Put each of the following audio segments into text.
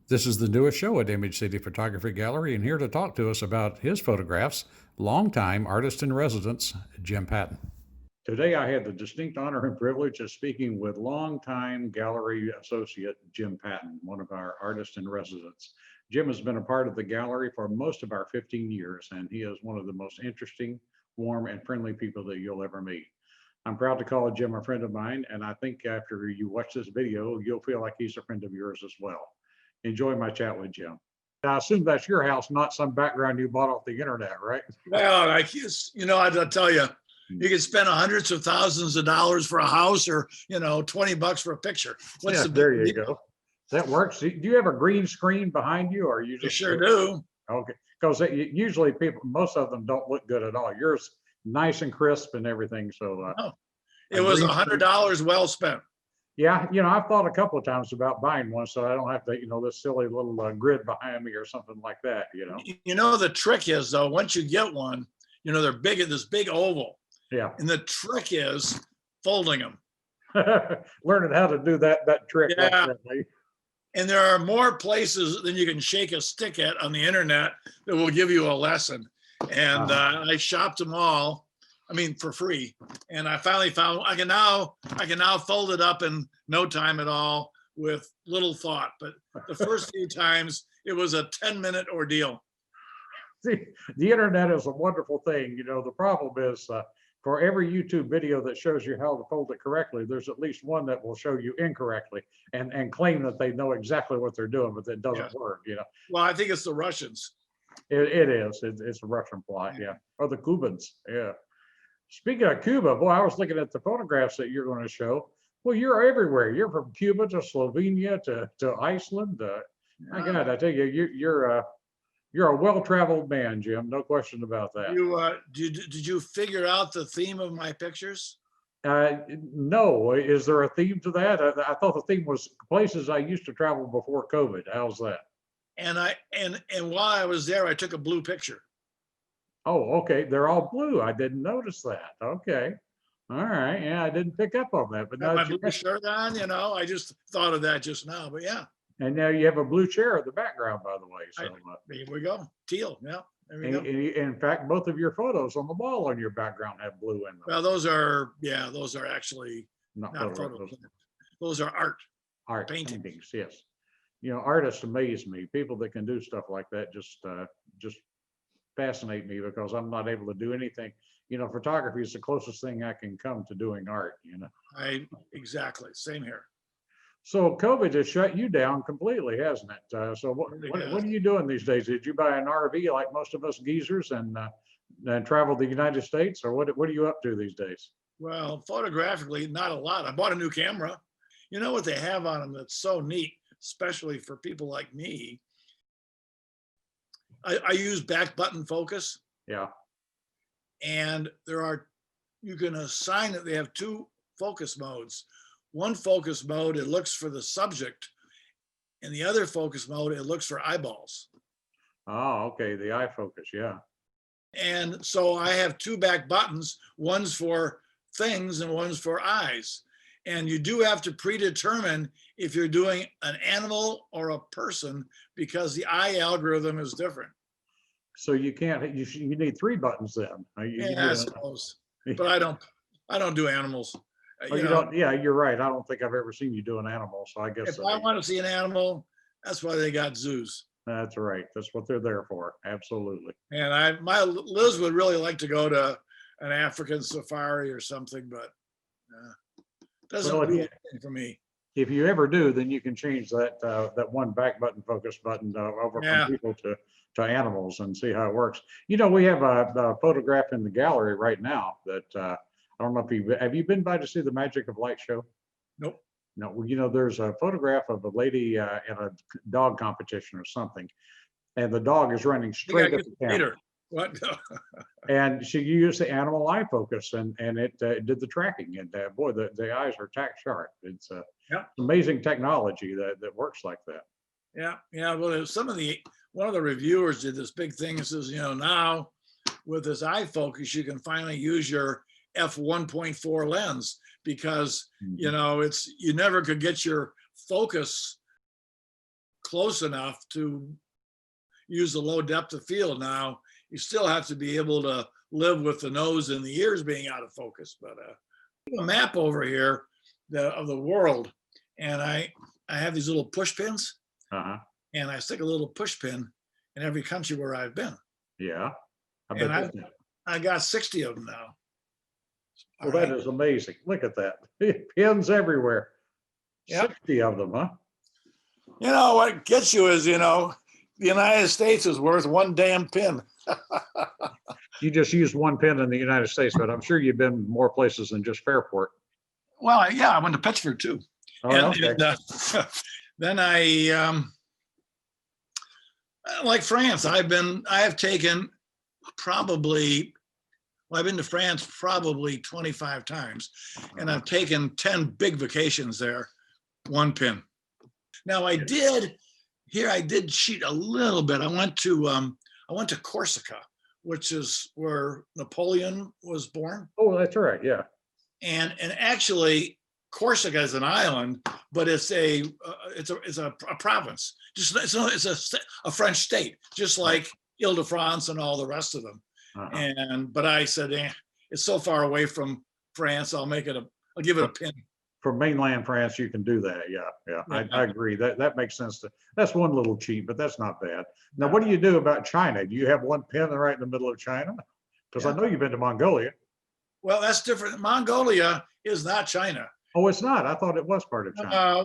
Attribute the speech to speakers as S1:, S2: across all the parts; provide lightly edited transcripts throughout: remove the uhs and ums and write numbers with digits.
S1: This is the newest show at Image City Photography Gallery, and here to talk to us about his photographs, longtime artist in residence, Jim Patton. Today, I had the distinct honor and privilege of speaking with longtime gallery associate Jim Patton, one of our artists in residence. Jim has been a part of the gallery for most of our 15 years, and he is one of the most interesting, warm, and friendly people that you'll ever meet. I'm proud to call Jim a friend of mine, and I think after you watch this video, you'll feel like he's a friend of yours as well. Enjoy my chat with Jim. I assume that's your house, not some background you bought off the internet, right?
S2: Well, I'll tell you, you can spend hundreds of thousands of dollars for a house or, $20 for a picture.
S1: There you go. That works. Do you have a green screen behind you, or you
S2: You
S1: just?
S2: sure do.
S1: Okay, because usually most of them don't look good at all. Yours nice and crisp and everything. So
S2: It was $100 well spent.
S1: yeah, I've thought a couple of times about buying one, so I don't have to, this silly little grid behind me or something like that.
S2: The trick is, though, once you get one, they're big at this big oval.
S1: Yeah.
S2: And the trick is folding them.
S1: Learning how to do that trick.
S2: Yeah. And there are more places than you can shake a stick at on the internet that will give you a lesson. And I shopped them all, for free. And I finally found I can now fold it up in no time at all with little thought. But the first few times it was a 10-minute ordeal.
S1: See, the internet is a wonderful thing. The problem is for every YouTube video that shows you how to fold it correctly, there's at least one that will show you incorrectly and claim that they know exactly what they're doing, but it doesn't work.
S2: Well, I think it's the Russians.
S1: It is. It's a Russian plot. Yeah. Or the Cubans. Yeah. Speaking of Cuba, boy, I was looking at the photographs that you're going to show. Well, you're everywhere. You're from Cuba to Slovenia to Iceland. My God, I tell you, you're a well-traveled man, Jim. No question about that.
S2: Did you figure out the theme of my pictures?
S1: No. Is there a theme to that? I thought the theme was places I used to travel before COVID. How's that?
S2: And while I was there, I took a blue picture.
S1: Oh, okay. They're all blue. I didn't notice that. Okay. All right. Yeah, I didn't pick up on that. But now
S2: my blue shirt on, I just thought of that just now. But yeah.
S1: And now you have a blue chair in the background, by the way. So
S2: here we go. Teal. Yeah. There we
S1: go. In fact, both of your photos on the wall on your background have blue in them.
S2: Well, those are actually not photos. Those are art paintings.
S1: Yes. Artists amaze me. People that can do stuff like that just fascinate me, because I'm not able to do anything. Photography is the closest thing I can come to doing art.
S2: Exactly. Same here.
S1: So COVID has shut you down completely, hasn't it? So what are you doing these days? Did you buy an RV like most of us geezers and travel the United States, or what are you up to these days?
S2: Well, photographically, not a lot. I bought a new camera. You know what they have on them that's so neat, especially for people like me? I use back button focus.
S1: Yeah.
S2: And you can assign it. They have two focus modes. One focus mode, it looks for the subject, and the other focus mode, it looks for eyeballs.
S1: Oh, okay, the eye focus, yeah.
S2: And so I have two back buttons, one's for things and one's for eyes. And you do have to predetermine if you're doing an animal or a person, because the eye algorithm is different.
S1: So you can't, you need three buttons then.
S2: I suppose, but I don't do animals.
S1: Oh, you don't? Yeah, you're right. I don't think I've ever seen you do an animal, so I guess.
S2: If I want to see an animal, that's why they got zoos.
S1: That's right. That's what they're there for. Absolutely.
S2: And Liz would really like to go to an African safari or something, but doesn't do anything for me.
S1: If you ever do, then you can change that one back button focus button over from people to animals and see how it works. We have a photograph in the gallery right now that. I don't know if have you been by to see the Magic of Light show?
S2: Nope.
S1: No. Well, there's a photograph of a lady in a dog competition or something, and the dog is running straight at the camera.
S2: What?
S1: And she used the animal eye focus, and it did the tracking. And boy, the eyes are tack sharp. It's amazing technology that works like that.
S2: Yeah. Well, one of the reviewers did this big thing and says, now with this eye focus, you can finally use your f1.4 lens, because you never could get your focus close enough to use the low depth of field. Now, you still have to be able to live with the nose and the ears being out of focus. But a map over here of the world, and I have these little push pins, and I stick a little push pin in every country where I've been.
S1: Yeah. I
S2: And
S1: bet
S2: I got 60 of them now.
S1: well, that is amazing. Look at that. Pins everywhere.
S2: Yep.
S1: 60 of them, huh?
S2: You know, what gets you is, you know, the United States is worth one damn pin.
S1: You just used one pin in the United States, but I'm sure you've been more places than just Fairport.
S2: Well, yeah, I went to Pittsburgh too.
S1: Oh,
S2: And,
S1: okay.
S2: and then like France, I have taken probably, well, I've been to France probably 25 times, and I've taken 10 big vacations there, one pin. Now I did cheat a little bit. I went to Corsica, which is where Napoleon was born.
S1: Oh, that's right. Yeah.
S2: And actually, Corsica is an island, but it's a province. It's a French state, just like Ile-de-France and all the rest of them. But I said, it's so far away from France. I'll give it a pin.
S1: For mainland France, you can do that. Yeah. I agree. That makes sense. That's one little cheat, but that's not bad. Now, what do you do about China? Do you have one pin right in the middle of China? Because I know you've been to Mongolia.
S2: Well, that's different. Mongolia is not China.
S1: Oh, it's not. I thought it was part of China.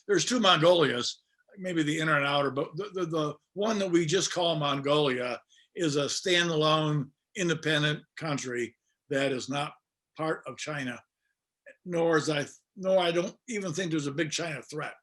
S2: There's two Mongolias, maybe the inner and outer, but the one that we just call Mongolia is a standalone, independent country that is not part of China. Nor I don't even think there's a big China threat.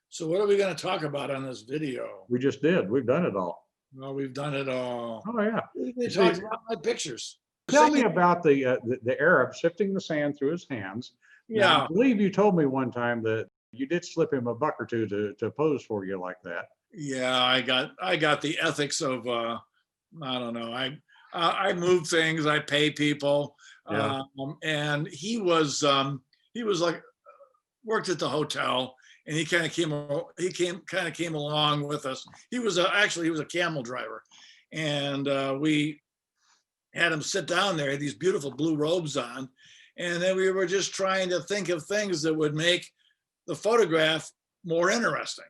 S2: So what are we going to talk about on this video?
S1: We just did. We've done it all.
S2: Well, we've done it all.
S1: Oh, yeah.
S2: We talked about my pictures.
S1: Tell me about the Arab sifting the sand through his hands.
S2: Yeah.
S1: Now, I believe you told me one time that you did slip him a buck or two to pose for you like that.
S2: Yeah, I got the ethics of I don't know. I move things. I pay people.
S1: Yeah.
S2: And he was like worked at the hotel, and he kind of came along with us. He was a camel driver, and we had him sit down there, had these beautiful blue robes on, and then we were just trying to think of things that would make the photograph more interesting.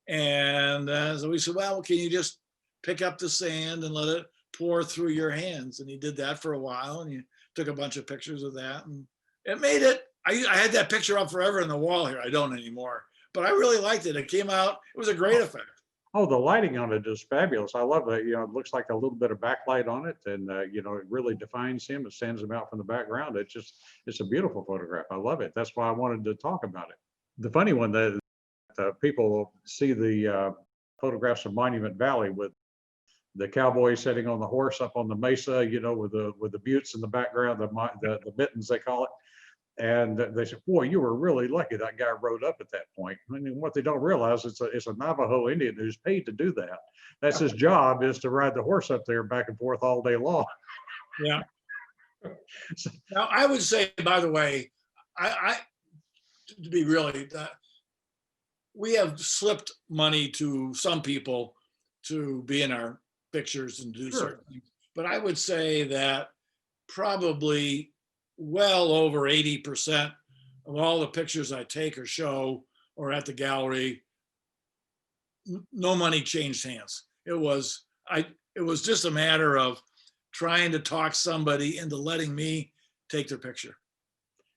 S2: And so we said, well, can you just pick up the sand and let it pour through your hands? And he did that for a while, and he took a bunch of pictures of that, and it made it. I had that picture up forever in the wall here. I don't anymore, but I really liked it. It came out. It was a great effect.
S1: Oh, the lighting on it is fabulous. I love it. You know, it looks like a little bit of backlight on it, and it really defines him. It stands him out from the background. It's a beautiful photograph. I love it. That's why I wanted to talk about it. The funny one that people see the photographs of Monument Valley with the cowboy sitting on the horse up on the mesa, with the buttes in the background, the mittens they call it. And they said, boy, you were really lucky that guy rode up at that point. I mean, what they don't realize, it's a Navajo Indian who's paid to do that. That's his job, is to ride the horse up there back and forth all day long.
S2: Yeah. Now, I would say, by the way, I to be really, we have slipped money to some people to be in our pictures and do certain things. But I would say that probably well over 80% of all the pictures I take or show or at the gallery, no money changed hands. It was just a matter of trying to talk somebody into letting me take their picture.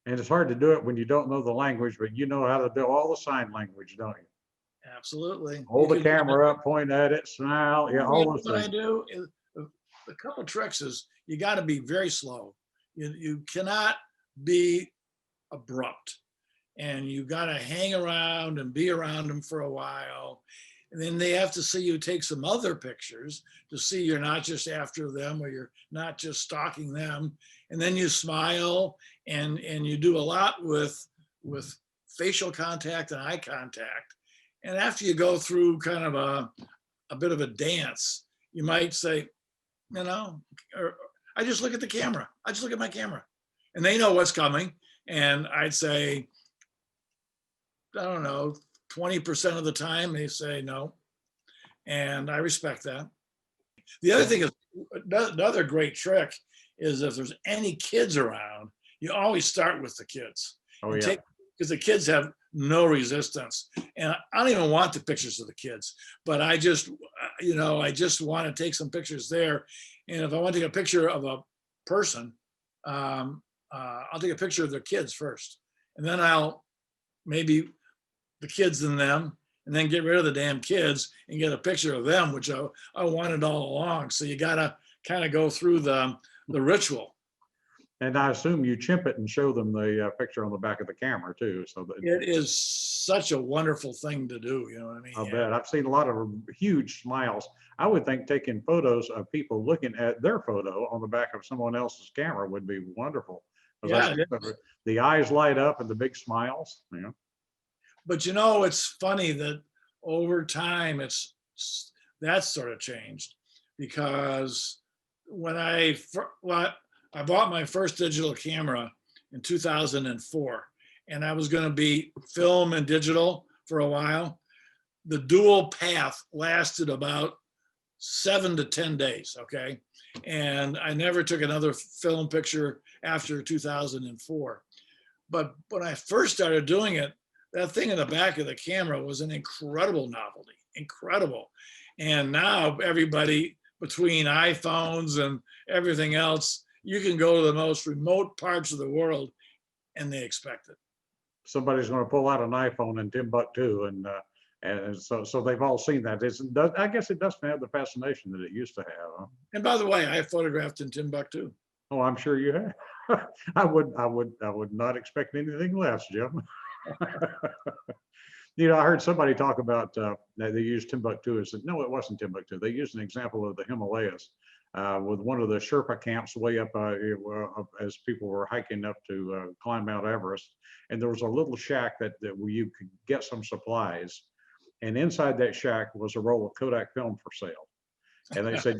S1: And it's hard to do it when you don't know the language, but you know how to do all the sign language, don't you?
S2: Absolutely.
S1: Hold the camera up, point at it, smile. Yeah, all those
S2: What
S1: things.
S2: I do is a couple of tricks is you got to be very slow. You cannot be abrupt, and you got to hang around and be around them for a while. And then they have to see you take some other pictures to see you're not just after them, or you're not just stalking them. And then you smile, and you do a lot with facial contact and eye contact. And after you go through kind of a bit of a dance, you might say, or I just look at the camera. I just look at my camera, and they know what's coming. And I'd say, I don't know, 20% of the time they say no. And I respect that. The other thing is, another great trick is if there's any kids around, you always start with the kids.
S1: Oh,
S2: And
S1: yeah.
S2: because the kids have no resistance. And I don't even want the pictures of the kids, but I just want to take some pictures there. And if I want to take a picture of a person, I'll take a picture of their kids first. And then I'll maybe the kids and them, and then get rid of the damn kids and get a picture of them, which I wanted all along. So you gotta kind of go through the ritual.
S1: And I assume you chimp it and show them the picture on the back of the camera too. So that
S2: It is such a wonderful thing to do. You know what I mean?
S1: I bet. I've seen a lot of huge smiles. I would think taking photos of people looking at their photo on the back of someone else's camera would be wonderful. 'Cause
S2: Yeah.
S1: the eyes light up and the big smiles. Yeah.
S2: But it's funny that over time that's sort of changed, because when I bought my first digital camera in 2004, and I was going to be film and digital for a while. The dual path lasted about 7 to 10 days. Okay. And I never took another film picture after 2004. But when I first started doing it, that thing in the back of the camera was an incredible novelty, incredible. And now everybody, between iPhones and everything else, you can go to the most remote parts of the world and they expect it.
S1: Somebody's going to pull out an iPhone in Timbuktu, and so they've all seen that. I guess it doesn't have the fascination that it used to have. Huh?
S2: And by the way, I photographed in Timbuktu.
S1: Oh, I'm sure you have. I would not expect anything less, Jim. I heard somebody talk about that they used Timbuktu as no, it wasn't Timbuktu. They used an example of the Himalayas with one of the Sherpa camps way up as people were hiking up to climb Mount Everest, and there was a little shack that where you could get some supplies, and inside that shack was a roll of Kodak film for sale, and they said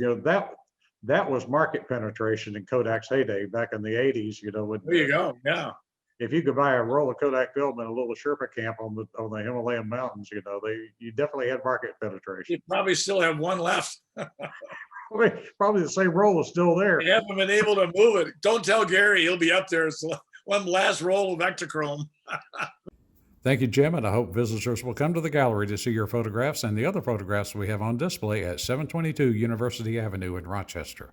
S1: that was market penetration in Kodak's heyday back in the 80s.
S2: There you go. Yeah.
S1: If you could buy a roll of Kodak film in a little Sherpa camp on the Himalayan mountains, you definitely had market penetration.
S2: You probably still have one left.
S1: Probably the same roll is still there.
S2: You haven't been able to move it. Don't tell Gary, he'll be up there. It's one last roll of Ektachrome.
S1: Thank you, Jim, and I hope visitors will come to the gallery to see your photographs and the other photographs we have on display at 722 University Avenue in Rochester.